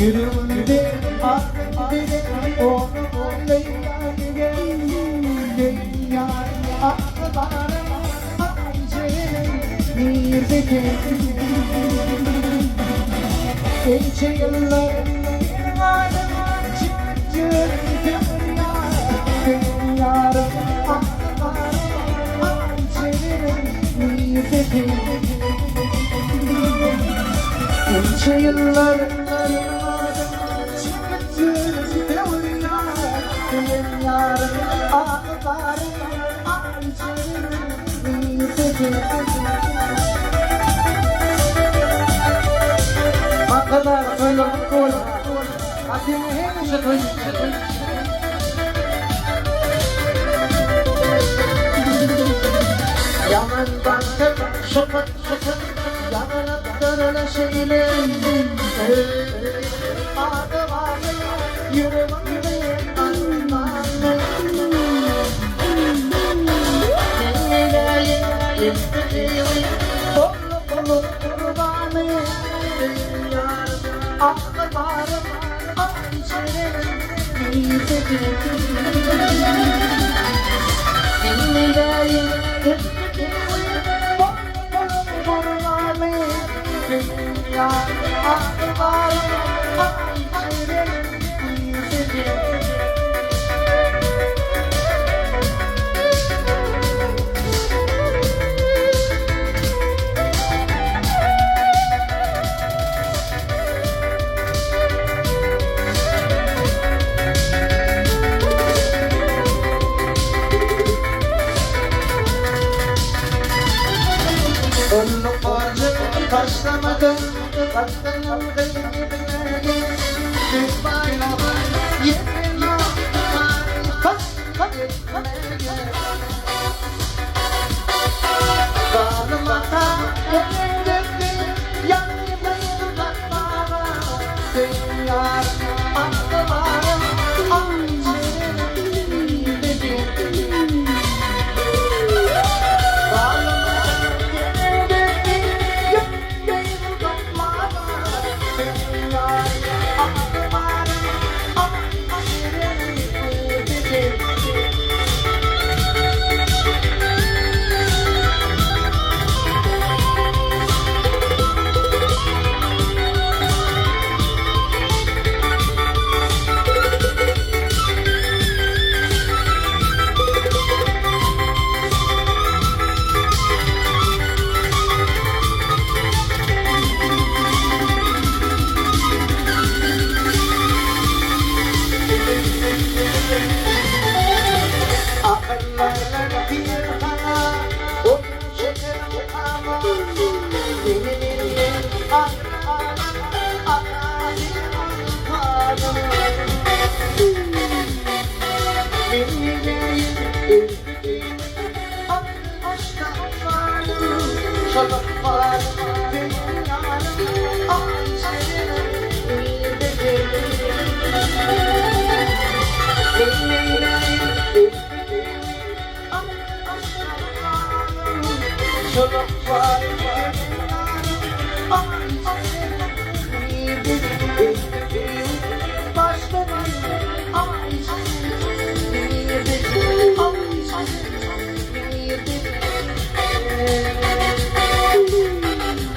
Yüreğimde ağrıdı onu dünya aklıma Gece yıllar kadar böyle mutlu ol. Hadi hem şakayı. Yaman baktı şapat şapat. Yaman attın öyle şeyle. Adı var yüreğimde anlamı. Kolu kurbanı. Aklılarım acelerim Dinleyeyim Kurbanı Dünya aklılarım acelerim Önlük acı taşlamadım Baktım kıymetine Düz bayrağı yerine Marifet etmeye Kanım ata yenildi Yanımdayım bakmama Dünya aklılarım acelerim dedim Şurada var